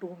2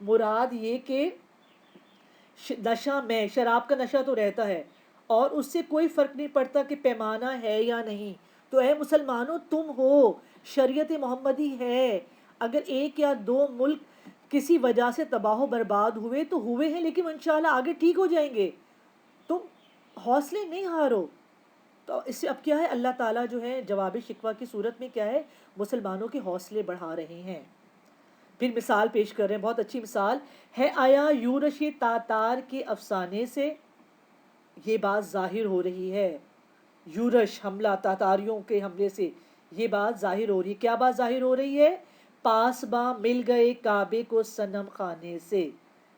مراد یہ کہ نشہ میں شراب کا نشہ تو رہتا ہے اور اس سے کوئی فرق نہیں پڑتا کہ پیمانہ ہے یا نہیں. تو اے مسلمانوں تم ہو، شریعت محمدی ہے. اگر ایک یا دو ملک کسی وجہ سے تباہ و برباد ہوئے تو ہوئے ہیں، لیکن انشاءاللہ آگے ٹھیک ہو جائیں گے. تم حوصلے نہیں ہارو. تو اس سے اب کیا ہے، اللہ تعالیٰ جو ہے جواب شکوہ کی صورت میں کیا ہے، مسلمانوں کے حوصلے بڑھا رہے ہیں. پھر مثال پیش کر رہے ہیں، بہت اچھی مثال ہے. آیا یورش تاتار کے افسانے سے یہ بات ظاہر ہو رہی ہے. یورش حملہ، تاتاریوں کے حملے سے یہ بات ظاہر ہو رہی ہے. کیا بات ظاہر ہو رہی ہے؟ پاسباں مل گئے کعبے کو صنم خانے سے.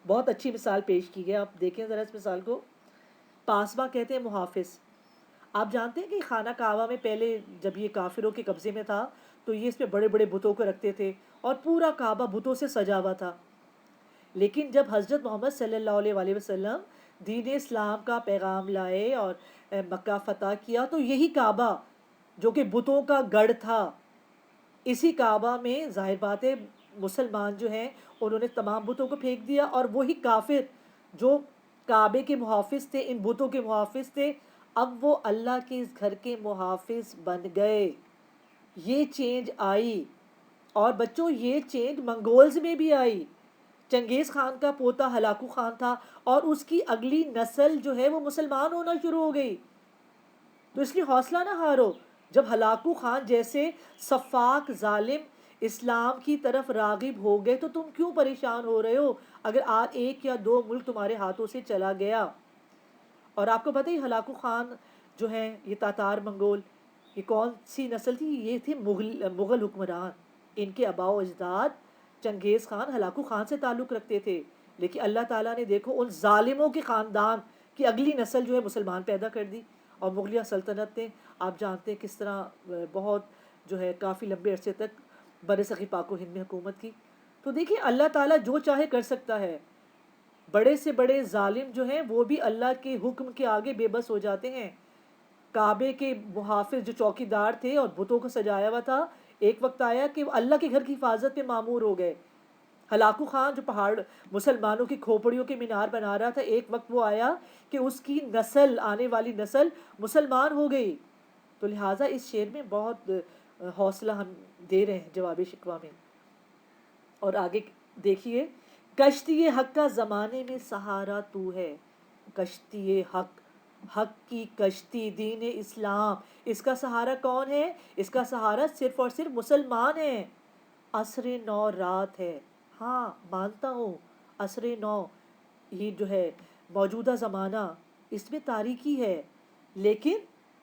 بہت اچھی مثال پیش کی ہے، آپ دیکھیں ذرا اس مثال کو. پاسباں کہتے ہیں محافظ. آپ جانتے ہیں کہ خانہ کعبہ میں پہلے جب یہ کافروں کے قبضے میں تھا تو یہ اس میں بڑے بڑے بتوں کو رکھتے تھے اور پورا کعبہ بتوں سے سجا ہوا تھا. لیکن جب حضرت محمد صلی اللہ علیہ وآلہ وسلم دین اسلام کا پیغام لائے اور مکہ فتح کیا تو یہی کعبہ جو کہ بتوں کا گڑھ تھا، اسی کعبہ میں ظاہر بات ہے مسلمان جو ہیں انہوں نے تمام بتوں کو پھینک دیا، اور وہی کافر جو کعبے کے محافظ تھے، ان بتوں کے محافظ تھے، اب وہ اللہ کے اس گھر کے محافظ بن گئے. یہ چینج آئی. اور بچوں یہ چینج منگولز میں بھی آئی. چنگیز خان کا پوتا ہلاکو خان تھا اور اس کی اگلی نسل جو ہے وہ مسلمان ہونا شروع ہو گئی. تو اس لیے حوصلہ نہ ہارو. جب ہلاکو خان جیسے صفاک ظالم اسلام کی طرف راغب ہو گئے تو تم کیوں پریشان ہو رہے ہو اگر آج ایک یا دو ملک تمہارے ہاتھوں سے چلا گیا. اور آپ کو پتہ ہی ہلاکو خان جو ہیں یہ تاتار منگول، یہ کون سی نسل تھی؟ یہ تھے مغل حکمران. ان کے آباء و اجداد چنگیز خان ہلاکو خان سے تعلق رکھتے تھے، لیکن اللہ تعالیٰ نے دیکھو ان ظالموں کے خاندان کی اگلی نسل جو ہے مسلمان پیدا کر دی. اور مغلیہ سلطنت نے آپ جانتے ہیں کس طرح بہت جو ہے کافی لمبے عرصے تک برصغیر پاک و ہند میں حکومت کی. تو دیکھیے اللہ تعالیٰ جو چاہے کر سکتا ہے. بڑے سے بڑے ظالم جو ہیں وہ بھی اللہ کے حکم کے آگے بے بس ہو جاتے ہیں. کعبے کے محافظ جو چوکی دار تھے اور بتوں کو سجایا ہوا تھا، ایک وقت آیا کہ وہ اللہ کے گھر کی حفاظت پہ معمور ہو گئے. ہلاکو خان جو پہاڑ مسلمانوں کی کھوپڑیوں کے مینار بنا رہا تھا، ایک وقت وہ آیا کہ اس کی نسل، آنے والی نسل مسلمان ہو گئی. تو لہٰذا اس شعر میں بہت حوصلہ ہم دے رہے ہیں جواب شکوہ میں. اور آگے دیکھیے، کشتی حق کا زمانے میں سہارا تو ہے. کشتی حق، حق کی کشتی دین اسلام، اس کا سہارا کون ہے؟ اس کا سہارا صرف اور صرف مسلمان ہیں. عصر نو رات ہے. ہاں مانتا ہوں عصر نو یہ جو ہے موجودہ زمانہ اس میں تاریکی ہے، لیکن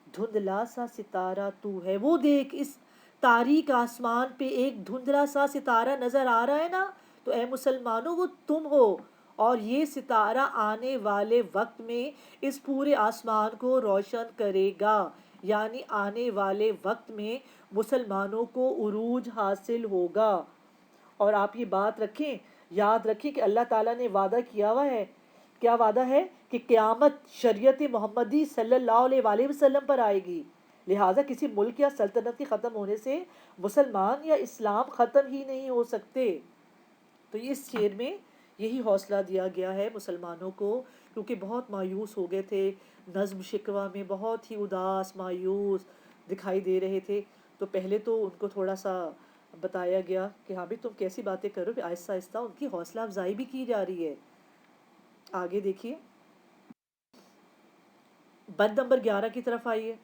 دھندلا سا ستارہ تو ہے. وہ دیکھ اس تاریک آسمان پہ ایک دھندلا سا ستارہ نظر آ رہا ہے نا، تو اے مسلمانوں وہ تم ہو. اور یہ ستارہ آنے والے وقت میں اس پورے آسمان کو روشن کرے گا. یعنی آنے والے وقت میں مسلمانوں کو عروج حاصل ہوگا. اور آپ یہ بات رکھیں، یاد رکھیں کہ اللہ تعالیٰ نے وعدہ کیا ہوا ہے. کیا وعدہ ہے؟ کہ قیامت شریعت محمدی صلی اللہ علیہ وآلہ وسلم پر آئے گی. لہٰذا کسی ملک یا سلطنت کے ختم ہونے سے مسلمان یا اسلام ختم ہی نہیں ہو سکتے. تو اس شعر میں یہی حوصلہ دیا گیا ہے مسلمانوں کو، کیونکہ بہت مایوس ہو گئے تھے. نظم شکوہ میں بہت ہی اداس مایوس دکھائی دے رہے تھے. تو پہلے تو ان کو تھوڑا سا بتایا گیا کہ ہاں بھی تم کیسی باتیں کرو، آہستہ آہستہ ان کی حوصلہ افزائی بھی کی جا رہی ہے. آگے دیکھیے، بند نمبر 11 کی طرف آئیے.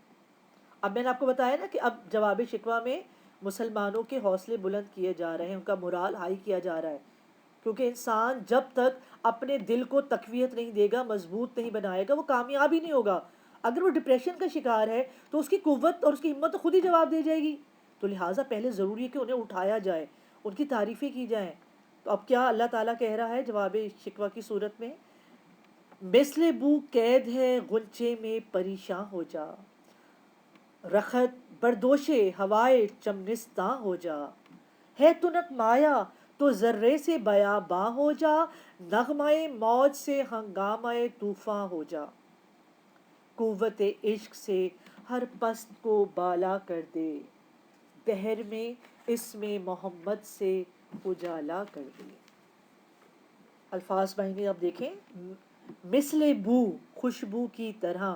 اب میں نے آپ کو بتایا نا کہ اب جواب شکوہ میں مسلمانوں کے حوصلے بلند کیے جا رہے ہیں، ان کا مورال ہائی کیا جا رہا ہے. کیونکہ انسان جب تک اپنے دل کو تقویت نہیں دے گا، مضبوط نہیں بنائے گا، وہ کامیاب ہی نہیں ہوگا. اگر وہ ڈپریشن کا شکار ہے تو اس کی قوت اور اس کی ہمت تو خود ہی جواب دے جائے گی. تو لہٰذا پہلے ضروری ہے کہ انہیں اٹھایا جائے، ان کی تعریفیں کی جائیں. تو اب کیا اللہ تعالیٰ کہہ رہا ہے جواب شکوہ کی صورت میں؟ مثل بو قید ہے غنچے میں پریشاں ہو جا، رخت بردوشے ہوائے چمنستاں ہو جا. ہے تنک مایا تو ذرے سے بیاباں ہو جا، نغمۂ موج سے ہنگامۂ طوفاں ہو جا. قوت عشق سے ہر پست کو بالا کر دے، دہر میں اسم محمد سے اجالا کر دے. الفاظ معنی اب دیکھیں، مثل بو خوشبو کی طرح،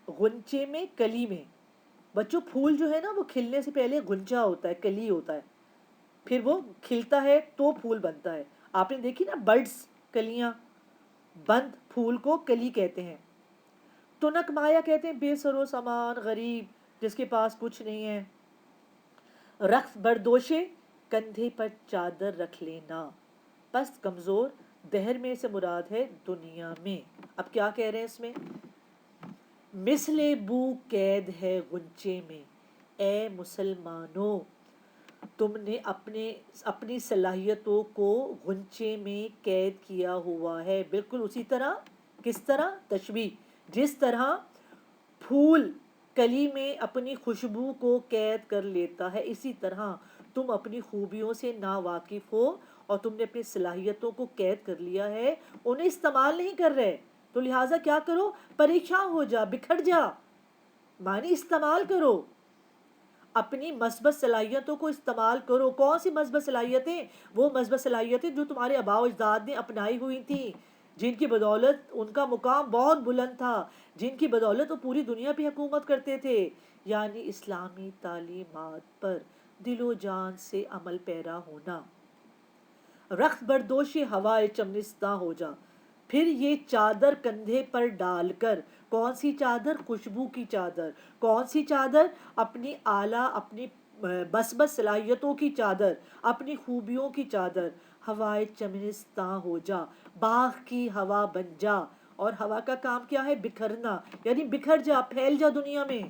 غنچے میں کلی میں. بچوں پھول جو ہے نا وہ کھلنے سے پہلے غنچہ ہوتا ہے، کلی ہوتا ہے، پھر وہ کھلتا ہے تو پھول بنتا ہے. آپ نے دیکھی نا برڈز، کلیاں، بند پھول کو کلی کہتے ہیں. تنک مایا کہتے ہیں بے سرو سامان، غریب جس کے پاس کچھ نہیں ہے. رخت بردوشے، کندھے پر چادر رکھ لینا. پست کمزور، دہر میں سے مراد ہے دنیا میں. اب کیا کہہ رہے ہیں اس میں؟ مثل بو قید ہے غنچے میں، اے مسلمانوں تم نے اپنی صلاحیتوں کو غنچے میں قید کیا ہوا ہے. بالکل اسی طرح، کس طرح؟ تشبیہ، جس طرح پھول کلی میں اپنی خوشبو کو قید کر لیتا ہے، اسی طرح تم اپنی خوبیوں سے ناواقف ہو اور تم نے اپنی صلاحیتوں کو قید کر لیا ہے، انہیں استعمال نہیں کر رہے. تو لہٰذا کیا کرو؟ پریشان ہو جا، بکھر جا، معنی استعمال کرو، اپنی مثبت صلاحیتوں کو استعمال کرو. کون سی مثبت صلاحیتیں؟ وہ مثبت صلاحیتیں جو تمہارے آباء و اجداد نے اپنائی ہوئی تھیں، جن کی بدولت ان کا مقام بہت بلند تھا، جن کی بدولت وہ پوری دنیا پہ حکومت کرتے تھے. یعنی اسلامی تعلیمات پر دل و جان سے عمل پیرا ہونا. رخت بردوش ہوائے چمنستاں ہو جا. پھر یہ چادر کندھے پر ڈال کر، کون سی چادر؟ خوشبو کی چادر. کون سی چادر؟ اپنی اعلیٰ، اپنی بس صلاحیتوں کی چادر، اپنی خوبیوں کی چادر. ہوائے چمنستاں ہو جا، باغ کی ہوا بن جا. اور ہوا کا کام کیا ہے؟ بکھرنا، یعنی بکھر جا، پھیل جا دنیا میں.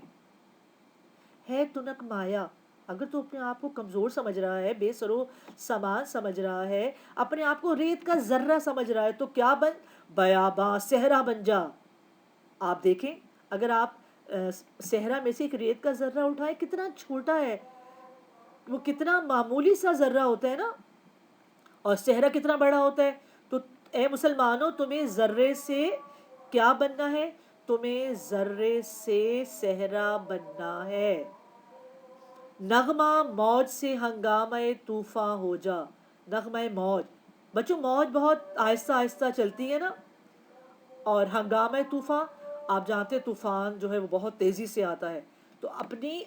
ہے تنک مایا، اگر تو اپنے آپ کو کمزور سمجھ رہا ہے، بے سرو سامان سمجھ رہا ہے، اپنے آپ کو ریت کا ذرہ سمجھ رہا ہے، تو کیا بن؟ بیاباں، صحرا بن جا. آپ دیکھیں، اگر آپ صحرا میں سے ایک ریت کا ذرہ اٹھائیں، کتنا چھوٹا ہے وہ، کتنا معمولی سا ذرہ ہوتا ہے نا، اور صحرا کتنا بڑا ہوتا ہے. تو اے مسلمانوں تمہیں ذرے سے کیا بننا ہے؟ تمہیں ذرے سے صحرا بننا ہے. نغمہ موج سے ہنگامہ طوفاں ہو جا. نغمہ موج، بچوں موج بہت آہستہ آہستہ چلتی ہے نا، اور ہنگامہ طوفان، آپ جانتے ہیں طوفان جو ہے وہ بہت تیزی سے آتا ہے. تو اپنی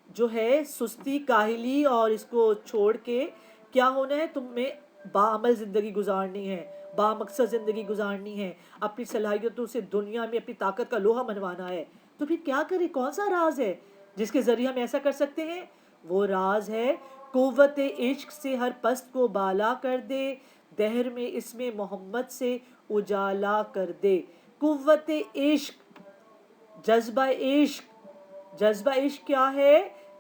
جو ہے سستی، کاہلی اور اس کو چھوڑ کے کیا ہونا ہے؟ تمہیں باعمل زندگی گزارنی ہے، با مقصد زندگی گزارنی ہے، اپنی صلاحیتوں سے دنیا میں اپنی طاقت کا لوہا منوانا ہے. تو پھر کیا کرے؟ کون سا راز ہے جس کے ذریعے ہم ایسا کر سکتے ہیں؟ وہ راز ہے قوت عشق سے ہر پست کو بالا کر دے، دہر میں اس میں محمد سے اجالا کر دے. قوت عشق، جذبہ عشق. جذبہ عشق کیا ہے؟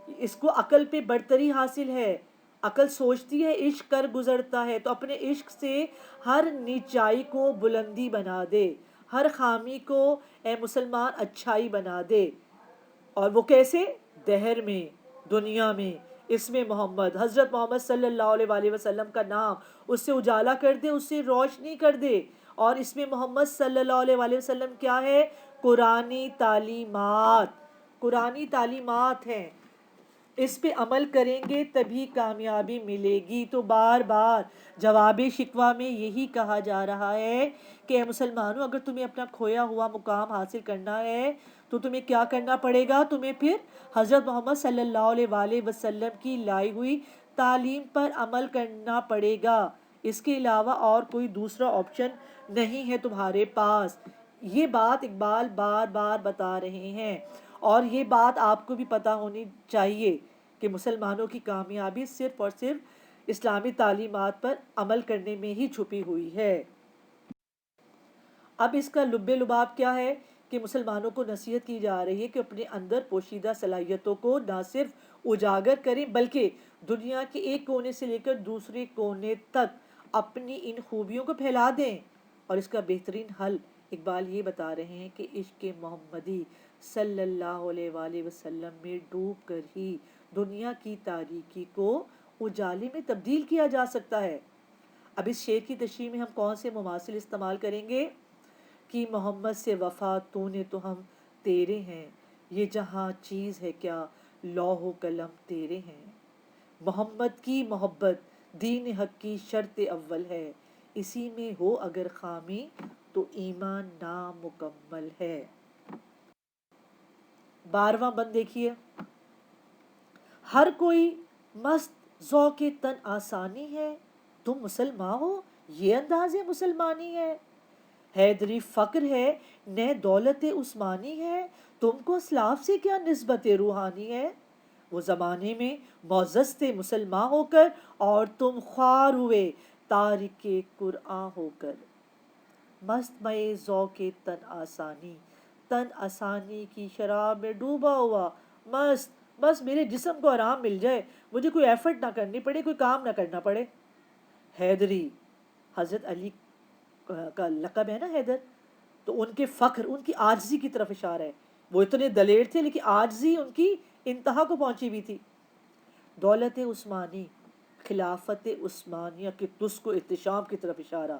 اس کو عقل پہ برتری حاصل ہے. عقل سوچتی ہے، عشق کر گزرتا ہے. تو اپنے عشق سے ہر نیچائی کو بلندی بنا دے، ہر خامی کو اے مسلمان اچھائی بنا دے. اور وہ کیسے؟ دہر میں، دنیا میں، اس میں محمد، حضرت محمد صلی اللہ علیہ وآلہ وسلم کا نام اس سے اجالا کر دے، اس سے روشنی کر دے. اور اس میں محمد صلی اللہ علیہ وآلہ وسلم کیا ہے؟ قرآنی تعلیمات. قرآنی تعلیمات ہیں، اس پہ عمل کریں گے تبھی کامیابی ملے گی. تو بار بار جواب شکوہ میں یہی کہا جا رہا ہے کہ اے مسلمانوں اگر تمہیں اپنا کھویا ہوا مقام حاصل کرنا ہے تو تمہیں کیا کرنا پڑے گا؟ تمہیں پھر حضرت محمد صلی اللہ علیہ وآلہ وسلم کی لائی ہوئی تعلیم پر عمل کرنا پڑے گا. اس کے علاوہ اور کوئی دوسرا آپشن نہیں ہے تمہارے پاس. یہ بات اقبال بار بار بتا رہے ہیں، اور یہ بات آپ کو بھی پتہ ہونی چاہیے کہ مسلمانوں کی کامیابی صرف اور صرف اسلامی تعلیمات پر عمل کرنے میں ہی چھپی ہوئی ہے. اب اس کا لب لباب کیا ہے کہ مسلمانوں کو نصیحت کی جا رہی ہے کہ اپنے اندر پوشیدہ صلاحیتوں کو نہ صرف اجاگر کریں بلکہ دنیا کے ایک کونے سے لے کر دوسرے کونے تک اپنی ان خوبیوں کو پھیلا دیں. اور اس کا بہترین حل اقبال یہ بتا رہے ہیں کہ عشق محمدی صلی اللہ علیہ وآلہ وسلم میں ڈوب کر ہی دنیا کی تاریکی کو اجالے میں تبدیل کیا جا سکتا ہے. اب اس شعر کی تشریح میں ہم کون سے مماثل استعمال کریں گے؟ کہ محمد سے وفا تو نے تو ہم تیرے ہیں، یہ جہاں چیز ہے کیا لوح و قلم تیرے ہیں. محمد کی محبت دین حق کی شرط اول ہے، اسی میں ہو اگر خامی تو ایمان نامکمل ہے۔ 12واں بند دیکھیے، ہر کوئی مست ذوق تن آسانی ہے، تم مسلمان ہو یہ انداز مسلمانی ہے۔ حیدری فقر ہے نئے دولت عثمانی ہے، تم کو اسلاف سے کیا نسبت روحانی ہے۔ وہ زمانے میں معزز تھے مسلمان ہو کر، اور تم خوار ہوئے تارک قرآن ہو کر۔ مست مئے ذوق تن آسانی کی شراب میں ڈوبا ہوا مست، بس میرے جسم کو آرام مل جائے، مجھے کوئی ایفرٹ نہ کرنی پڑے، کوئی کام نہ کرنا پڑے۔ حیدری حضرت علی کا لقب ہے نا حیدر، تو ان کے فخر، ان کی عاجزی کی طرف اشارہ ہے۔ وہ اتنے دلیر تھے لیکن عاجزی ان کی انتہا کو پہنچی ہوئی تھی۔ دولت عثمانی، خلافت عثمانیہ کے تس کو احتشام کی طرف اشارہ۔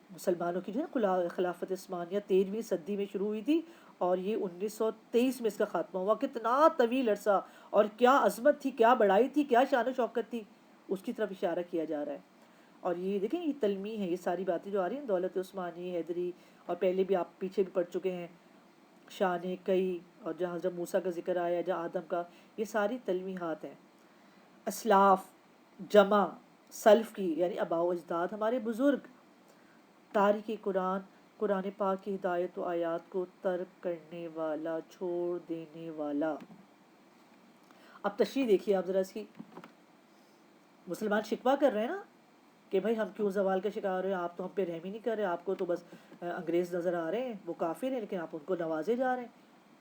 مسلمانوں کی جو ہے خلافت عثمانیہ 13ویں صدی میں شروع ہوئی تھی، اور یہ 1923 میں اس کا خاتمہ ہوا۔ کتنا طویل عرصہ، اور کیا عظمت تھی، کیا بڑائی تھی، کیا شان و شوکت تھی، اس کی طرف اشارہ کیا جا رہا ہے۔ اور یہ دیکھیں یہ تلمیح ہے، یہ ساری باتیں جو آ رہی ہیں دولت عثمانی، حیدری، اور پہلے بھی آپ پیچھے بھی پڑھ چکے ہیں شان کئی، اور جہاں حضرت موسیٰ کا ذکر آیا، جہاں آدم کا، یہ ساری تلمیحات ہیں۔ اسلاف جمع سلف کی، یعنی آباء و اجداد، ہمارے بزرگ۔ تارک قرآن، قرآن پاک کی ہدایت و آیات کو ترک کرنے والا، چھوڑ دینے والا۔ اب تشریح دیکھیے آپ ذرا اس کی۔ مسلمان شکوہ کر رہے ہیں نا کہ بھائی ہم کیوں زوال کا شکار ہوئے، آپ تو ہم پہ رحم ہی نہیں کر رہے، آپ کو تو بس انگریز نظر آ رہے ہیں، وہ کافر ہیں لیکن آپ ان کو نوازے جا رہے ہیں،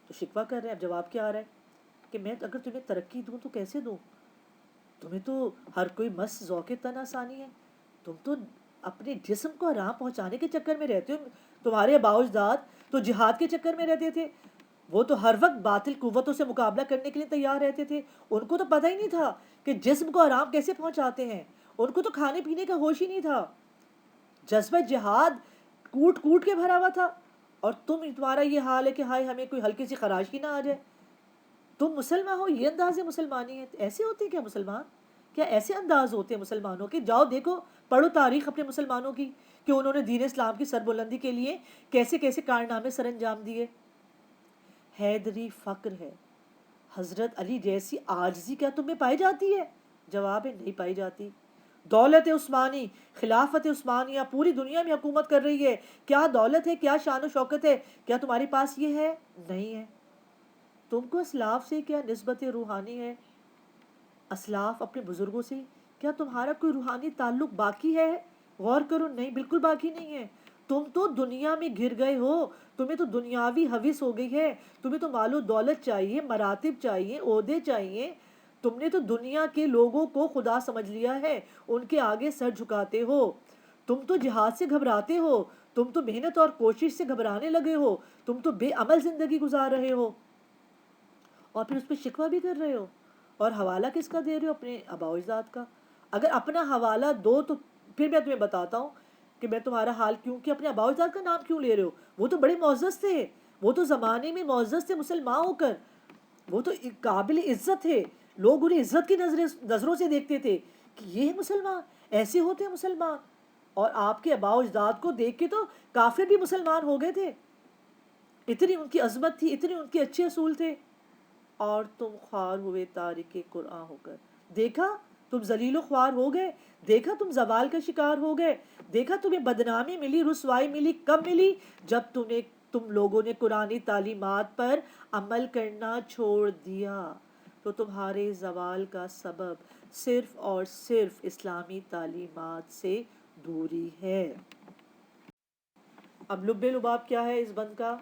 تو شکوہ کر رہے ہیں۔ اب جواب کیا آ رہا ہے کہ میں اگر تمہیں ترقی دوں تو کیسے دوں، تمہیں تو ہر کوئی مس ذوق تن آسانی ہے، تم تو اپنے جسم کو آرام پہنچانے کے چکر میں رہتے ہو۔ تمہارے آباء و اجداد تو جہاد کے چکر میں رہتے تھے، وہ تو ہر وقت باطل قوتوں سے مقابلہ کرنے کے لیے تیار رہتے تھے، ان کو تو پتہ ہی نہیں تھا کہ جسم کو آرام کیسے پہنچاتے ہیں، ان کو تو کھانے پینے کا ہوش ہی نہیں تھا۔ جذبہ جہاد کوٹ کوٹ کے بھرا ہوا تھا، اور تمہارا یہ حال ہے کہ ہائے ہمیں کوئی ہلکی سی خراش ہی نہ آ جائے۔ تم مسلمان ہو یہ انداز مسلمانی ہے، ایسے ہوتے ہیں کیا مسلمان؟ کیا ایسے انداز ہوتے ہیں مسلمانوں کے؟ جاؤ دیکھو، پڑھو تاریخ اپنے مسلمانوں کی کہ انہوں نے دین اسلام کی سربلندی کے لیے کیسے کیسے کارنامے سر انجام دیے۔ حیدری فقر ہے، حضرت علی جیسی عاجزی کیا تمہیں پائی جاتی ہے؟ جواب ہے نہیں پائی جاتی۔ دولت عثمانی، خلافت عثمانیہ پوری دنیا میں حکومت کر رہی ہے، کیا دولت ہے، کیا شان و شوکت ہے، کیا تمہارے پاس یہ ہے؟ نہیں ہے۔ تم کو اسلاف سے کیا نسبت روحانی ہے؟ اسلاف اپنے بزرگوں سے کیا تمہارا کوئی روحانی تعلق باقی ہے؟ غور کرو، نہیں، بالکل باقی نہیں ہے۔ تم تو دنیا میں گر گئے ہو، تمہیں تو دنیاوی حوث ہو گئی ہے، تمہیں تو مال و دولت چاہیے، مراتب چاہیے، عہدے چاہیے، تم نے تو دنیا کے لوگوں کو خدا سمجھ لیا ہے، ان کے آگے سر جھکاتے ہو۔ تم تو جہاد سے گھبراتے ہو، تم تو محنت اور کوشش سے گھبرانے لگے ہو، تم تو بے عمل زندگی گزار رہے ہو، اور پھر اس پہ شکوہ بھی کر رہے ہو، اور حوالہ کس کا دے رہے ہو؟ اپنے آباء و اجداد کا۔ اگر اپنا حوالہ دو تو پھر میں تمہیں بتاتا ہوں کہ میں تمہارا حال کیوں، کہ اپنے آباء و اجداد کا نام کیوں لے رہے ہو؟ وہ تو بڑے معزز تھے، وہ تو زمانے میں معزز تھے مسلمان ہو کر، وہ تو قابل عزت تھے، لوگ انہیں عزت کی نظروں سے دیکھتے تھے کہ یہ مسلمان، ایسے ہوتے ہیں مسلمان، اور آپ کے آباء و اجداد کو دیکھ کے تو کافر بھی مسلمان ہو گئے تھے، اتنی ان کی عظمت تھی، اتنے ان کے اچھے اصول تھے۔ اور تم خوار ہوئے تارک قرآن ہو کر، دیکھا تم ذلیل و خوار ہو گئے، دیکھا تم زوال کا شکار ہو گئے، دیکھا تمہیں بدنامی ملی، رسوائی ملی، کب ملی؟ جب تم لوگوں نے قرآنی تعلیمات پر عمل کرنا چھوڑ دیا، تو تمہارے زوال کا سبب صرف اور صرف اسلامی تعلیمات سے دوری ہے۔ اب لب لباب کیا ہے اس بند کا؟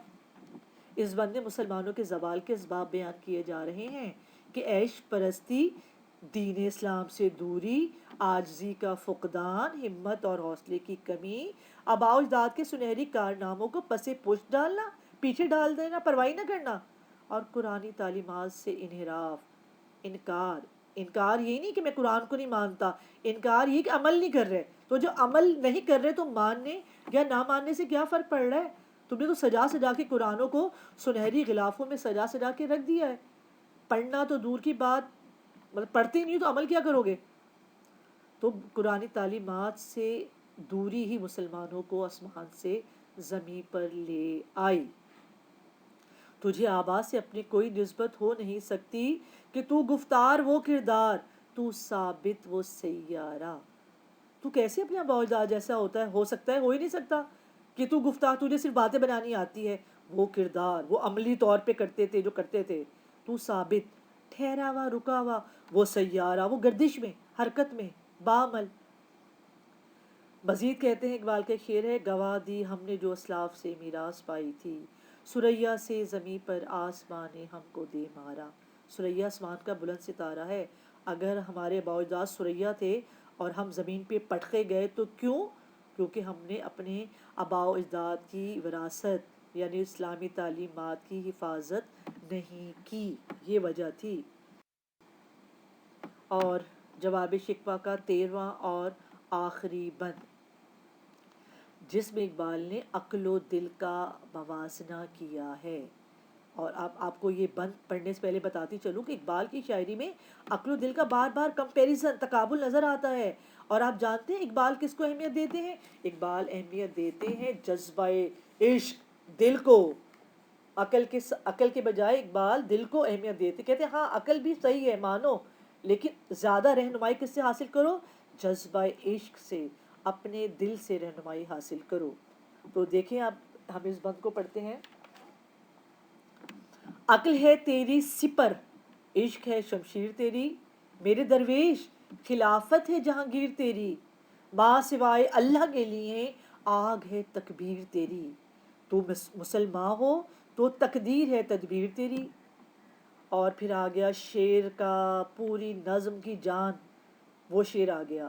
اس بند میں مسلمانوں کے زوال کے اسباب بیان کیے جا رہے ہیں کہ عیش پرستی، دین اسلام سے دوری، عاجزی کا فقدان، ہمت اور حوصلے کی کمی، آباء و اجداد کے سنہری کارناموں کو پسے پشت ڈالنا، پیچھے ڈال دینا، پرواہی نہ کرنا، اور قرآنی تعلیمات سے انحراف، انکار یہ نہیں کہ میں قرآن کو نہیں مانتا، انکار یہ کہ عمل نہیں کر رہے، تو جو عمل نہیں کر رہے تو ماننے یا نہ ماننے سے کیا فرق پڑ رہا ہے؟ تم نے تو سجا سجا کے قرآنوں کو سنہری غلافوں میں سجا سجا کے رکھ دیا ہے، پڑھنا تو دور کی بات، مطلب پڑھتے ہی نہیں تو عمل کیا کرو گے؟ تو قرآنی تعلیمات سے دوری ہی مسلمانوں کو آسمان سے زمین پر لے آئی۔ تجھے آبا سے اپنی کوئی نسبت ہو نہیں سکتی کہ تو گفتار وہ کردار، تو ثابت وہ سیارہ۔ تو کیسے اپنے آبا و اجداد جیسا ہوتا ہے، ہو سکتا ہے، ہو ہی نہیں سکتا کہ تو گفتار، تجھے صرف باتیں بنانی آتی ہے، وہ کردار وہ عملی طور پہ کرتے تھے جو کرتے تھے، تو ثابت ٹھہرا ہوا رکا ہوا وہ سیارہ، وہ گردش میں، حرکت میں، بعمل۔ مزید کہتے ہیں، اقبال کا شعر ہے، گواہ دی ہم نے جو اسلاف سے میراث پائی تھی، سریا سے زمیں پر آسمان نے ہم کو دے مارا۔ سریا آسمان کا بلند ستارہ ہے، اگر ہمارے آباء و اجداد سریا تھے اور ہم زمین پہ پٹکے گئے تو کیوں؟ کیونکہ ہم نے اپنے آباء و اجداد کی وراثت یعنی اسلامی تعلیمات کی حفاظت نہیں کی، یہ وجہ تھی۔ اور جواب شکوہ کا 13واں اور آخری بند، جس میں اقبال نے عقل و دل کا موازنہ کیا ہے۔ اور آپ کو یہ بند پڑھنے سے پہلے بتاتی چلوں کہ اقبال کی شاعری میں عقل و دل کا بار بار کمپیریزن، تقابل نظر آتا ہے۔ اور آپ جانتے ہیں اقبال کس کو اہمیت دیتے ہیں؟ اقبال اہمیت دیتے ہیں جذبہ عشق، دل کو۔ عقل کے بجائے اقبال دل کو اہمیت دیتے، کہتے ہیں ہاں عقل بھی صحیح ہے مانو، لیکن زیادہ رہنمائی کس سے حاصل کرو؟ جذبہ عشق سے، اپنے دل سے رہنمائی حاصل کرو۔ تو دیکھیں آپ، ہم اس بند کو پڑھتے ہیں۔ عقل ہے تیری سپر، عشق ہے شمشیر تیری، میرے درویش خلافت ہے جہانگیر تیری، ماں سوائے اللہ کے لیے آگ ہے تکبیر تیری، تو مسلمان ہو تو تقدیر ہے تدبیر تیری۔ اور پھر آ گیا شعر کا پوری نظم کی جان، وہ شعر آ گیا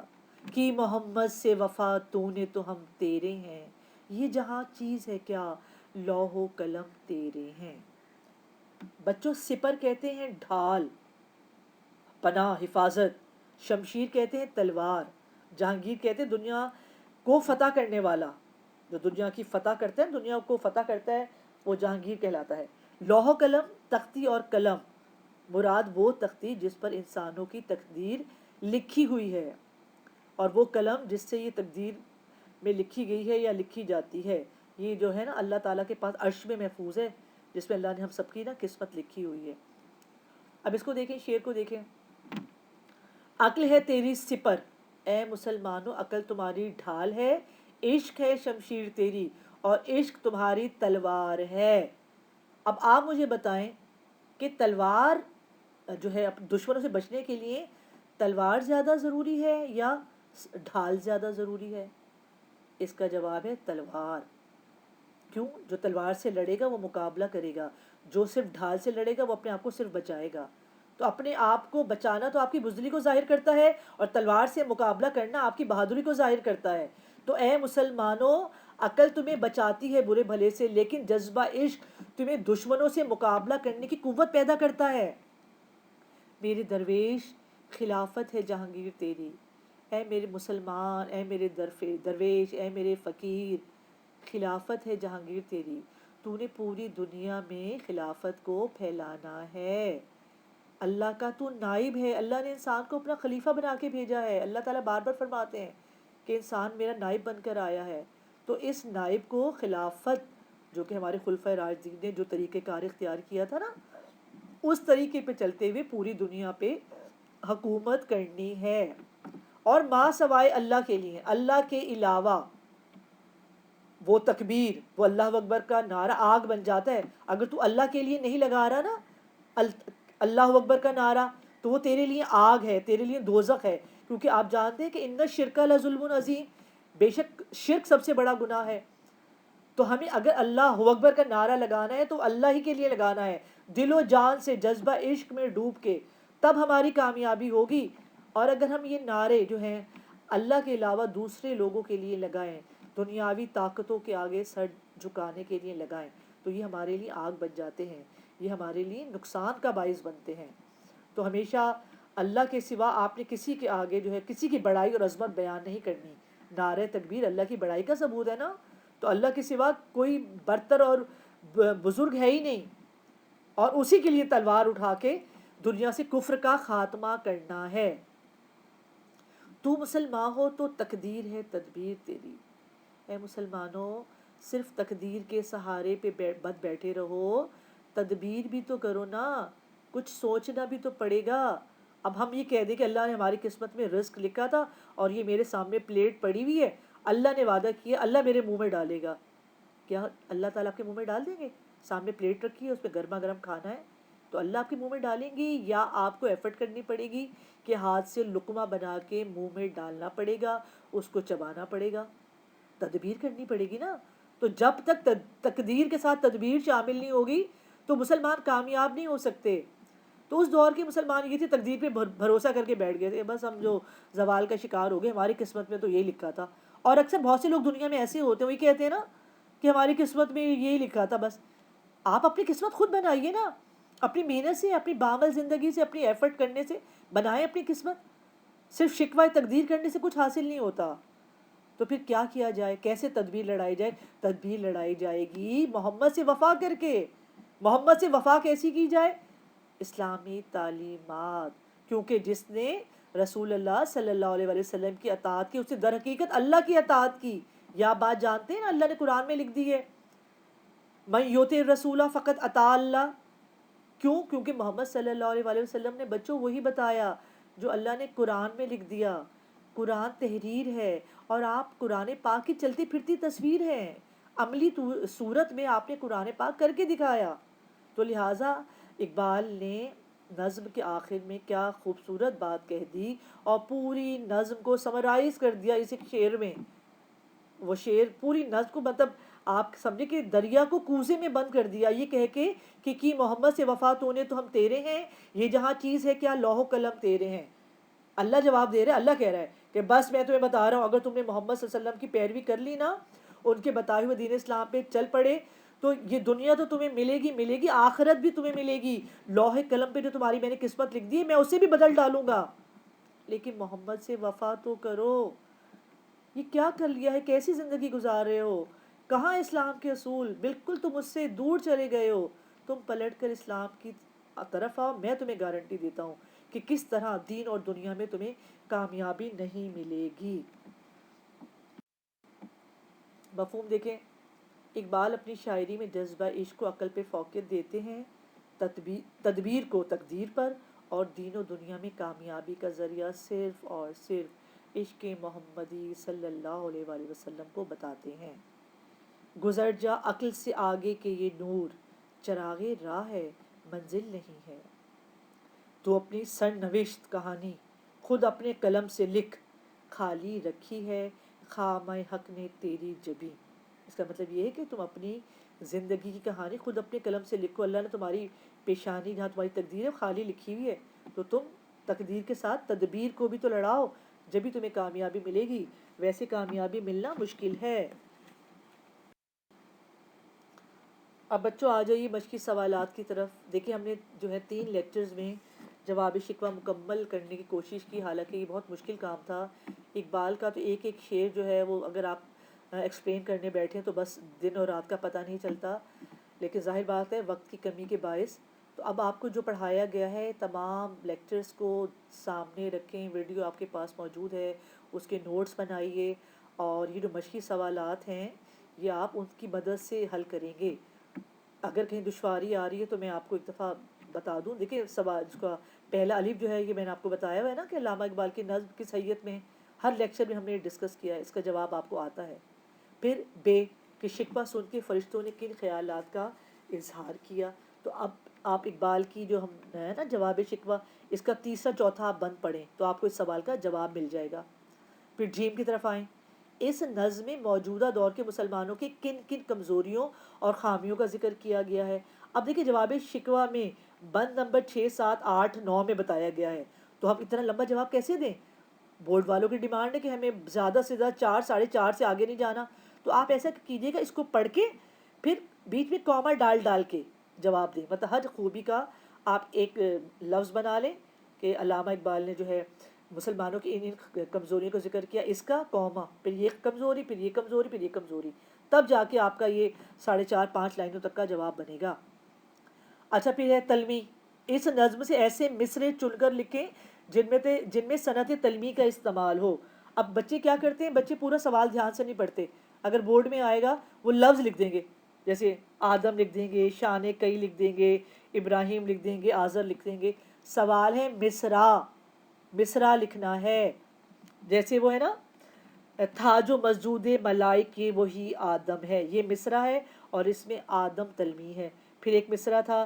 کہ محمد سے وفا تو نے تو ہم تیرے ہیں، یہ جہاں چیز ہے کیا لوح و قلم تیرے ہیں۔ بچوں سپر کہتے ہیں ڈھال، پناہ، حفاظت، شمشیر کہتے ہیں تلوار، جہانگیر کہتے ہیں دنیا کو فتح کرنے والا، جو دنیا کی فتح کرتا ہے، دنیا کو فتح کرتا ہے، وہ جہانگیر کہلاتا ہے۔ لوح و قلم، تختی اور قلم، مراد وہ تختی جس پر انسانوں کی تقدیر لکھی ہوئی ہے، اور وہ قلم جس سے یہ تقدیر میں لکھی گئی ہے یا لکھی جاتی ہے، یہ جو ہے نا اللہ تعالیٰ کے پاس عرش میں محفوظ ہے، جس میں اللہ نے ہم سب کی نا قسمت لکھی ہوئی ہے۔ اب اس کو دیکھیں، شعر کو دیکھیں۔ عقل ہے تیری سپر، اے مسلمانوں عقل تمہاری ڈھال ہے، عشق ہے شمشیر تیری، اور عشق تمہاری تلوار ہے۔ اب آپ مجھے بتائیں کہ تلوار جو ہے دشمنوں سے بچنے کے لیے تلوار زیادہ ضروری ہے یا ڈھال زیادہ ضروری ہے؟ اس کا جواب ہے تلوار۔ کیوں؟ جو تلوار سے لڑے گا وہ مقابلہ کرے گا، جو صرف ڈھال سے لڑے گا وہ اپنے آپ کو صرف بچائے گا۔ تو اپنے آپ کو بچانا تو آپ کی بزدلی کو ظاہر کرتا ہے، اور تلوار سے مقابلہ کرنا آپ کی بہادری کو ظاہر کرتا ہے۔ تو اے مسلمانوں عقل تمہیں بچاتی ہے برے بھلے سے، لیکن جذبہ عشق تمہیں دشمنوں سے مقابلہ کرنے کی قوت پیدا کرتا ہے۔ میرے درویش خلافت ہے جہانگیر تیری، اے میرے مسلمان، اے میرے درویش، اے میرے فقیر، خلافت ہے جہانگیر تیری، تو نے پوری دنیا میں خلافت کو پھیلانا ہے۔ اللہ کا تو نائب ہے، اللہ نے انسان کو اپنا خلیفہ بنا کے بھیجا ہے۔ اللہ تعالیٰ بار بار فرماتے ہیں کہ انسان میرا نائب بن کر آیا ہے، تو اس نائب کو خلافت، جو کہ ہمارے خلفۂ راشدین نے جو طریقہ کار اختیار کیا تھا نا، اس طریقے پہ چلتے ہوئے پوری دنیا پہ حکومت کرنی ہے۔ اور ماں سوائے اللہ کے لیے، اللہ کے علاوہ وہ تکبیر، وہ اللہ اکبر کا نعرہ آگ بن جاتا ہے۔ اگر تو اللہ کے لیے نہیں لگا رہا نا اللہ اکبر کا نعرہ، تو وہ تیرے لیے آگ ہے، تیرے لیے دوزخ ہے، کیونکہ آپ جانتے ہیں کہ ان الشرک لظلم عظیم، بے شک شرک سب سے بڑا گناہ ہے۔ تو ہمیں اگر اللہ اکبر کا نعرہ لگانا ہے تو اللہ ہی کے لیے لگانا ہے، دل و جان سے جذبہ عشق میں ڈوب کے، تب ہماری کامیابی ہوگی۔ اور اگر ہم یہ نعرے جو ہیں اللہ کے علاوہ دوسرے لوگوں کے لیے لگائیں، دنیاوی طاقتوں کے آگے سر جھکانے کے لیے لگائیں، تو یہ ہمارے لیے آگ بن جاتے ہیں، یہ ہمارے لیے نقصان کا باعث بنتے ہیں۔ تو ہمیشہ اللہ کے سوا آپ نے کسی کے آگے جو ہے کسی کی بڑائی اور عظمت بیان نہیں کرنی۔ نعرہ تکبیر اللہ کی بڑائی کا ثبوت ہے نا، تو اللہ کے سوا کوئی برتر اور بزرگ ہے ہی نہیں، اور اسی کے لیے تلوار اٹھا کے دنیا سے کفر کا خاتمہ کرنا ہے۔ تو مسلمان ہو تو تقدیر ہے تدبیر تیری. اے مسلمانوں، صرف تقدیر کے سہارے پہ مت بیٹھے رہو، تدبیر بھی تو کرو نا، کچھ سوچنا بھی تو پڑے گا. اب ہم یہ کہہ دیں کہ اللہ نے ہماری قسمت میں رزق لکھا تھا اور یہ میرے سامنے پلیٹ پڑی ہوئی ہے، اللہ نے وعدہ کیا اللہ میرے منہ میں ڈالے گا. کیا اللہ تعالیٰ آپ کے منہ میں ڈال دیں گے؟ سامنے پلیٹ رکھی ہے، اس پہ گرما گرم کھانا ہے، تو اللہ آپ کے منہ میں ڈالیں گی یا آپ کو ایفرٹ کرنی پڑے گی کہ ہاتھ سے لقمہ بنا کے منہ میں ڈالنا پڑے گا، اس کو چبانا پڑے گا، تدبیر کرنی پڑے گی نا. تو جب تک تقدیر کے ساتھ تدبیر شامل نہیں ہوگی تو مسلمان کامیاب نہیں ہو سکتے. تو اس دور کے مسلمان یہ تھے تقدیر پہ بھروسہ کر کے بیٹھ گئے تھے، بس ہم جو زوال کا شکار ہو گئے، ہماری قسمت میں تو یہی لکھا تھا. اور اکثر بہت سے لوگ دنیا میں ایسے ہوتے ہیں، وہی کہتے ہیں نا کہ ہماری قسمت میں یہی لکھا تھا. بس آپ اپنی قسمت خود بنائیے نا، اپنی محنت سے، اپنی بعمل زندگی سے، اپنی ایفرٹ کرنے سے بنائیں اپنی قسمت. صرف شکوہ تقدیر کرنے سے کچھ حاصل نہیں ہوتا. تو پھر کیا کیا جائے، کیسے تدبیر لڑائی جائے؟ تدبیر لڑائی جائے گی محمد سے وفا کر کے. محمد سے وفا کیسی کی جائے؟ اسلامی تعلیمات. کیونکہ جس نے رسول اللہ صلی اللہ علیہ وسلم کی اطاعت کی، اس نے در حقیقت اللہ کی اطاعت کی. یا بات جانتے ہیں نا، اللہ نے قرآن میں لکھ دی ہے من یطع الرسول فقط اطاع اللہ. کیوں؟ کیونکہ محمد صلی اللہ علیہ وسلم نے بچوں وہی بتایا جو اللہ نے قرآن میں لکھ دیا. قرآن تحریر ہے اور آپ قرآن پاک کی چلتی پھرتی تصویر ہیں. عملی صورت میں آپ نے قرآن پاک کر کے دکھایا. تو لہٰذا اقبال نے نظم کے آخر میں کیا خوبصورت بات کہہ دی اور پوری نظم کو سمرائز کر دیا اس ایک شعر میں. وہ شعر پوری نظم کو مطلب آپ سمجھے کہ دریا کو کوزے میں بند کر دیا یہ کہہ کے کہ کی محمد سے وفا تو نے تو ہم تیرے ہیں، یہ جہاں چیز ہے کیا لوح و قلم تیرے ہیں. اللہ جواب دے رہا ہے، اللہ کہہ رہا ہے کہ بس میں تمہیں بتا رہا ہوں، اگر تم نے محمد صلی اللہ علیہ وسلم کی پیروی کر لی نا، ان کے بتائے ہوئے دین اسلام پہ چل پڑے، تو یہ دنیا تو تمہیں ملے گی، آخرت بھی تمہیں ملے گی. لوح قلم پہ جو تمہاری میں نے قسمت لکھ دی ہے میں اسے بھی بدل ڈالوں گا، لیکن محمد سے وفا تو کرو. یہ کیا کر لیا ہے، کیسی زندگی گزار رہے ہو، کہاں اسلام کے اصول؟ بالکل تم اس سے دور چلے گئے ہو. تم پلٹ کر اسلام کی طرف آؤ، میں تمہیں گارنٹی دیتا ہوں کہ کس طرح دین اور دنیا میں تمہیں کامیابی نہیں ملے گی. مفہوم دیکھیں، اقبال اپنی شاعری میں جذبہ عشق کو عقل پہ فوقیت دیتے ہیں، تدبیر کو تقدیر پر، اور دین و دنیا میں کامیابی کا ذریعہ صرف اور صرف عشق محمدی صلی اللہ علیہ وآلہ وسلم کو بتاتے ہیں. گزر جا عقل سے آگے کہ یہ نور چراغ راہ ہے منزل نہیں ہے. تو اپنی سرنوشت کہانی خود اپنے قلم سے لکھ، خالی رکھی ہے خامہ حق نے تیری جبیں. اس کا مطلب یہ ہے کہ تم اپنی زندگی کی کہانی خود اپنے قلم سے لکھو. اللہ نے تمہاری پیشانی جہاں تمہاری تقدیر ہے خالی لکھی ہوئی ہے، تو تم تقدیر کے ساتھ تدبیر کو بھی تو لڑاؤ، جبھی تمہیں کامیابی ملے گی. ویسے کامیابی ملنا مشکل ہے. اب بچوں آ جائیے مشقی سوالات کی طرف. دیکھیں ہم نے جو ہے 3 لیکچرز میں جواب شکوہ مکمل کرنے کی کوشش کی، حالانکہ یہ بہت مشکل کام تھا. اقبال کا تو ایک ایک شعر جو ہے وہ اگر آپ ایکسپلین کرنے بیٹھیں تو بس دن اور رات کا پتہ نہیں چلتا، لیکن ظاہر بات ہے وقت کی کمی کے باعث. تو اب آپ کو جو پڑھایا گیا ہے تمام لیکچرز کو سامنے رکھیں، ویڈیو آپ کے پاس موجود ہے، اس کے نوٹس بنائیے، اور یہ جو مشقی سوالات ہیں یہ آپ ان کی مدد سے حل کریں گے. اگر کہیں دشواری آ رہی ہے تو میں آپ کو ایک دفعہ بتا دوں. دیکھیں سوال اس کا پہلا الف جو ہے یہ میں نے آپ کو بتایا ہوا ہے نا کہ علامہ اقبال کی نظم کی صحیحیت میں ہر لیکچر میں ہم نے ڈسکس کیا ہے، اس کا جواب آپ کو آتا ہے. پھر بے کہ شکوہ سن کے فرشتوں نے کن خیالات کا اظہار کیا. تو اب آپ اقبال کی جو ہم ہے نا جواب شکوہ، اس کا تیسرا چوتھا آپ بند پڑھیں تو آپ کو اس سوال کا جواب مل جائے گا. پھر جیم کی طرف آئیں. اس نظم میں موجودہ دور کے مسلمانوں کی کن کن کمزوریوں اور خامیوں کا ذکر کیا گیا ہے. اب دیکھیں جواب شکوہ میں بند نمبر 6 7 8 9 میں بتایا گیا ہے، تو ہم اتنا لمبا جواب کیسے دیں؟ بورڈ والوں کی ڈیمانڈ ہے کہ ہمیں زیادہ سے زیادہ 4 4.5 سے آگے نہیں جانا. تو آپ ایسا کیجیے گا، اس کو پڑھ کے پھر بیچ میں کامہ ڈال کے جواب دیں. مطلب ہر خوبی کا آپ ایک لفظ بنا لیں کہ علامہ اقبال نے جو ہے مسلمانوں کی ان کمزوریوں کا ذکر کیا، اس کا کامہ، پھر یہ کمزوری، پھر یہ کمزوری، پھر یہ کمزوری، تب جا کے آپ کا یہ 4.5 5 لائنوں تک کا جواب بنے گا. اچھا پھر ہے تلمی. اس نظم سے ایسے مصرے چن کر لکھیں جن میں صنعت تلمی کا استعمال ہو. اب بچے کیا کرتے ہیں، بچے پورا سوال دھیان سے نہیں پڑھتے. اگر بورڈ میں آئے گا وہ لفظ لکھ دیں گے، جیسے آدم لکھ دیں گے، شان کئی لکھ دیں گے، ابراہیم لکھ دیں گے، آزر لکھ دیں گے. سوال ہے مصرع، مصرع لکھنا ہے. جیسے وہ ہے نا، تھا جو مسجود ملائکے وہی آدم ہے، یہ مصرع ہے اور اس میں آدم تلمی ہے. پھر ایک مصرع تھا،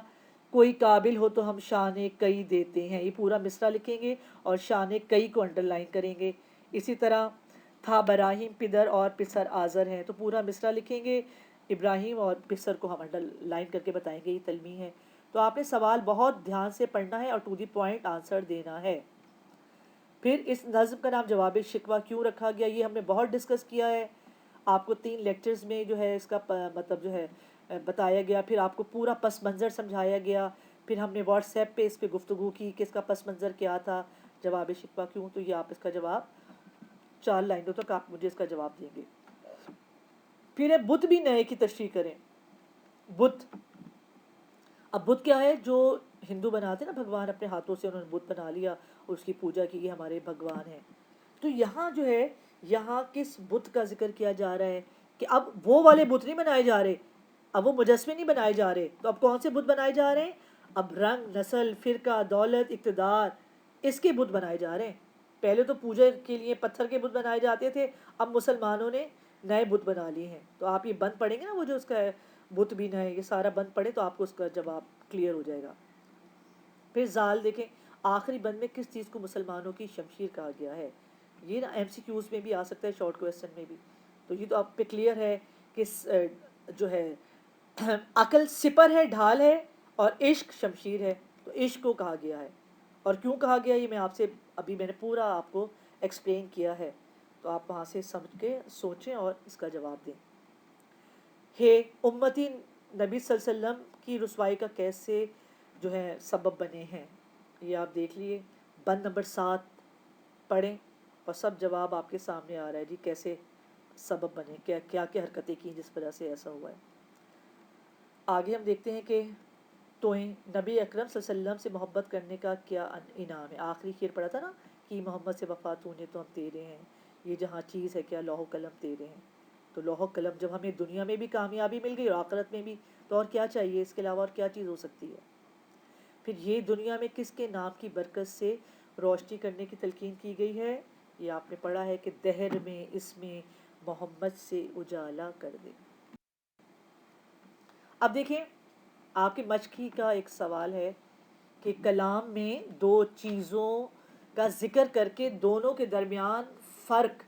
کوئی قابل ہو تو ہم شان کئی دیتے ہیں، یہ پورا مصرع لکھیں گے اور شان کئی کو انڈر لائن کریں گے. اسی طرح تھا براہیم پدر اور پسر آزر ہیں، تو پورا مصرع لکھیں گے، ابراہیم اور پسر کو ہم انڈر لائن کر کے بتائیں گے یہ تلمی ہے. تو آپ نے سوال بہت دھیان سے پڑھنا ہے اور ٹو دی پوائنٹ آنسر دینا ہے. پھر اس نظم کا نام جواب شکوہ کیوں رکھا گیا، یہ ہم نے بہت ڈسکس کیا ہے. آپ کو 3 لیکچرز میں جو ہے اس کا مطلب جو ہے بتایا گیا. پھر آپ کو پورا پس منظر سمجھایا گیا. پھر ہم نے واٹس ایپ پہ اس پہ گفتگو کی کہ اس کا پس منظر کیا تھا، جواب شکوہ کیوں. تو یہ آپ اس کا جواب 4 لائنوں تک آپ مجھے اس کا جواب دیں گے. پھر ہے بت بھی نئے کی تشریح کریں. بت، اب بت کیا ہے، جو ہندو بناتے ہیں نا بھگوان، اپنے ہاتھوں سے انہوں نے بت بنا لیا اور اس کی پوجا کی، یہ ہمارے بھگوان ہیں. تو یہاں جو ہے، یہاں کس بت کا ذکر کیا جا رہا ہے کہ اب وہ والے بت نہیں بنائے جا رہے، اب وہ مجسمے نہیں بنائے جا رہے. تو اب کون سے بت بنائے جا رہے ہیں؟ اب رنگ، نسل، فرقہ، دولت، اقتدار، اس کے بت بنائے جا رہے ہیں. پہلے تو پوجا کے لیے پتھر کے بت بنائے جاتے تھے، اب مسلمانوں نے نئے بت بنا لیے ہیں. تو آپ یہ بند پڑھیں گے نا، وہ جو اس کا ہے بت بھی نئے، یہ سارا بند پڑھیں تو آپ کو اس کا جواب کلیئر ہو جائے گا. پھر زال دیکھیں، آخری بند میں کس چیز کو مسلمانوں کی شمشیر کہا گیا ہے. یہ نا ایم سی کیوز میں بھی آ سکتا ہے، شارٹ کویسچن میں بھی. تو یہ تو آپ پہ کلیئر ہے کہ جو ہے عقل سپر ہے، ڈھال ہے، اور عشق شمشیر ہے. تو عشق کو کہا گیا ہے، اور کیوں کہا گیا یہ میں آپ سے ابھی میں نے پورا آپ کو ایکسپلین کیا ہے. تو آپ وہاں سے سمجھ کے سوچیں اور اس کا جواب دیں. ہے امتی نبی صلی اللہ علیہ وسلم کی رسوائی کا کیسے جو ہے سبب بنے ہیں، یہ آپ دیکھ لیے. بند نمبر 7 پڑھیں اور سب جواب آپ کے سامنے آ رہا ہے جی، کیسے سبب بنے، کیا کیا کیا حرکتیں کی جس وجہ سے ایسا ہوا ہے. آگے ہم دیکھتے ہیں کہ توہیں نبی اکرم صلی اللہ علیہ وسلم سے محبت کرنے کا کیا انعام ہے. آخری شعر پڑھا تھا نا کہ محمد سے وفا تو نے تو ہم تیرے ہیں، یہ جہاں چیز ہے کیا لوح و قلم تیرے ہیں. تو لوح و قلم جب ہمیں دنیا میں بھی کامیابی مل گئی اور آخرت میں بھی، تو اور کیا چاہیے اس کے علاوہ، اور کیا چیز ہو سکتی ہے. پھر یہ دنیا میں کس کے نام کی برکت سے روشنی کرنے کی تلقین کی گئی ہے، یہ آپ نے پڑھا ہے کہ دہر میں اس میں محمد سے اجالا کر دے. اب دیکھیں، آپ کے مشقی کا ایک سوال ہے کہ کلام میں 2 چیزوں کا ذکر کر کے دونوں کے درمیان فرق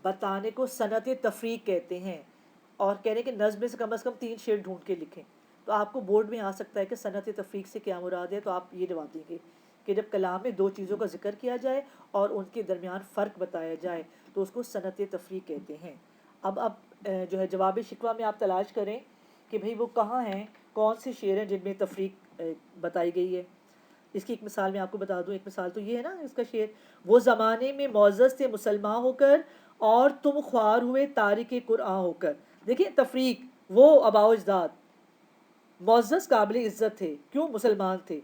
بتانے کو صنعت تفریق کہتے ہیں، اور کہہ رہے ہیں کہ نظم میں سے کم 3 شعر ڈھونڈ کے لکھیں. تو آپ کو بورڈ میں آ سکتا ہے کہ صنعت تفریق سے کیا مراد ہے. تو آپ یہ جواب دیں گے کہ جب کلام میں 2 چیزوں کا ذکر کیا جائے اور ان کے درمیان فرق بتایا جائے تو اس کو صنعت تفریق کہتے ہیں. اب جو ہے جواب شکوہ میں آپ تلاش کریں کہ بھئی وہ کہاں ہیں، کون سے شعر ہیں جن میں تفریق بتائی گئی ہے. اس کی ایک مثال میں آپ کو بتا دوں. ایک مثال تو یہ ہے نا اس کا شعر، وہ زمانے میں معزز تھے مسلمان ہو کر اور تم خوار ہوئے تارک قرآن ہو کر. دیکھیں تفریق، وہ آباء و اجداد معزز قابل عزت تھے، کیوں؟ مسلمان تھے.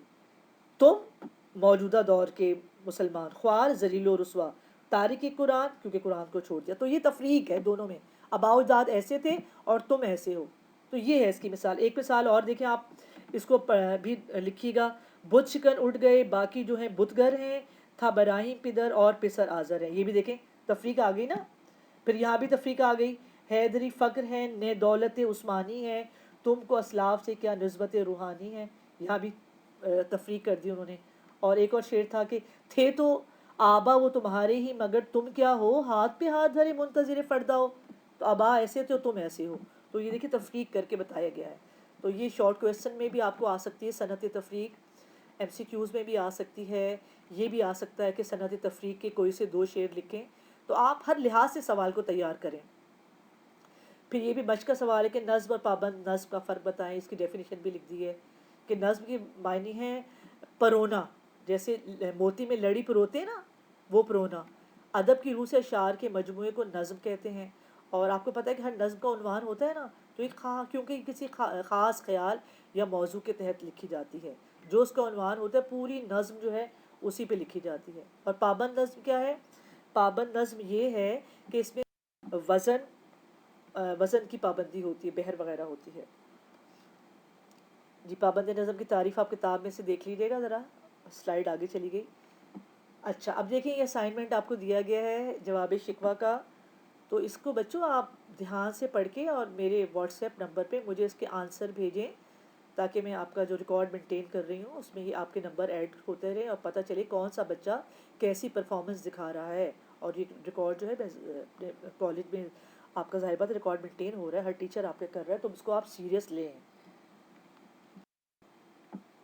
تم موجودہ دور کے مسلمان، خوار ذلیل و رسوا، تارک قرآن کیونکہ قرآن کو چھوڑ دیا. تو یہ تفریق ہے دونوں میں، آباء و اجداد ایسے تھے اور تم ایسے ہو. تو یہ ہے اس کی مثال. ایک مثال اور دیکھیں، آپ اس کو بھی لکھیے گا. بت شکن اٹھ گئے باقی جو ہیں بتگر ہیں، تھا براہیم پدر اور پسر آزر ہیں. یہ بھی دیکھیں تفریق آ گئی نا. پھر یہاں بھی تفریق آ گئی. حیدری فقر ہے، نے دولت عثمانی ہے، تم کو اسلاف سے کیا نسبت روحانی ہے. یہاں بھی تفریق کر دی انہوں نے. اور ایک اور شعر تھا کہ تھے تو آبا وہ تمہارے ہی مگر تم کیا ہو، ہاتھ پہ ہاتھ دھرے منتظر فردہ ہو. تو آبا ایسے تھے اور تم ایسے ہو. تو یہ دیکھیں تفریق کر کے بتایا گیا ہے. تو یہ شارٹ کویسچن میں بھی آپ کو آ سکتی ہے صنعت تفریق، ایم سی کیوز میں بھی آ سکتی ہے. یہ بھی آ سکتا ہے کہ صنعت تفریق کے کوئی سے 2 شعر لکھیں. تو آپ ہر لحاظ سے سوال کو تیار کریں. پھر یہ بھی مشق کا سوال ہے کہ نظم اور پابند نظم کا فرق بتائیں. اس کی ڈیفینیشن بھی لکھ دی ہے کہ نظم کی معنی ہے پرونا، جیسے موتی میں لڑی پروتے ہیں نا، وہ پرونا. ادب کی روح سے اشعار کے مجموعے کو نظم کہتے ہیں. اور آپ کو پتہ ہے کہ ہر نظم کا عنوان ہوتا ہے نا، تو ایک کیونکہ کسی خاص خیال یا موضوع کے تحت لکھی جاتی ہے. جو اس کا عنوان ہوتا ہے پوری نظم جو ہے اسی پہ لکھی جاتی ہے. اور پابند نظم کیا ہے؟ پابند نظم یہ ہے کہ اس میں وزن وزن کی پابندی ہوتی ہے، بحر وغیرہ ہوتی ہے. جی پابند نظم کی تعریف آپ کتاب میں سے دیکھ لیجیے گا ذرا. سلائیڈ آگے چلی گئی. اچھا اب دیکھیں یہ اسائنمنٹ آپ کو دیا گیا ہے جواب شکوہ کا. تو اس کو بچوں آپ دھیان سے پڑھ کے اور میرے واٹس ایپ نمبر پہ مجھے اس کے آنسر بھیجیں، تاکہ میں آپ کا جو ریکارڈ مینٹین کر رہی ہوں اس میں یہ آپ کے نمبر ایڈ ہوتے رہے اور پتہ چلے کون سا بچہ کیسی پرفارمنس دکھا رہا ہے. اور یہ ریکارڈ جو ہے اپنے کالج میں آپ کا ظاہر بات ریکارڈ مینٹین ہو رہا ہے، ہر ٹیچر آپ کے کر رہا ہے، تو اس کو آپ سیریس لیں.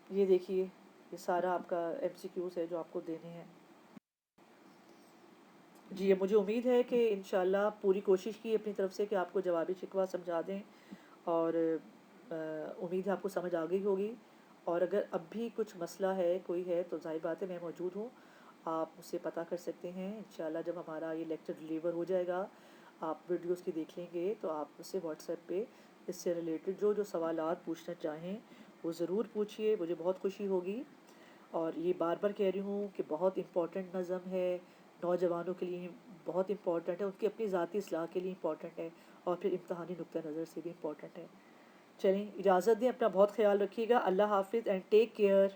یہ دیکھیے یہ سارا آپ کا ایم سی کیوز ہے جو آپ کو دینے ہیں. جی مجھے امید ہے کہ انشاءاللہ پوری کوشش کی اپنی طرف سے کہ آپ کو جوابی شکوہ سمجھا دیں، اور امید ہے آپ کو سمجھ آ گئی ہوگی. اور اگر اب بھی کچھ مسئلہ ہے کوئی ہے تو ظاہر بات ہے میں موجود ہوں، آپ مجھ سے پتہ کر سکتے ہیں. انشاءاللہ جب ہمارا یہ لیکچر ڈلیور ہو جائے گا آپ ویڈیوز کی دیکھ لیں گے تو آپ مجھ سے واٹس ایپ پہ اس سے ریلیٹڈ جو سوالات پوچھنا چاہیں وہ ضرور پوچھیے، مجھے بہت خوشی ہوگی. اور یہ بار بار کہہ رہی ہوں کہ بہت امپورٹنٹ نظم ہے، نوجوانوں کے لیے بہت امپورٹنٹ ہے، ان کی اپنی ذاتی اصلاح کے لیے امپورٹنٹ ہے، اور پھر امتحانی نقطہ نظر سے بھی امپورٹنٹ ہے. چلیں اجازت دیں، اپنا بہت خیال رکھیے گا. اللہ حافظ اینڈ ٹیک کیئر.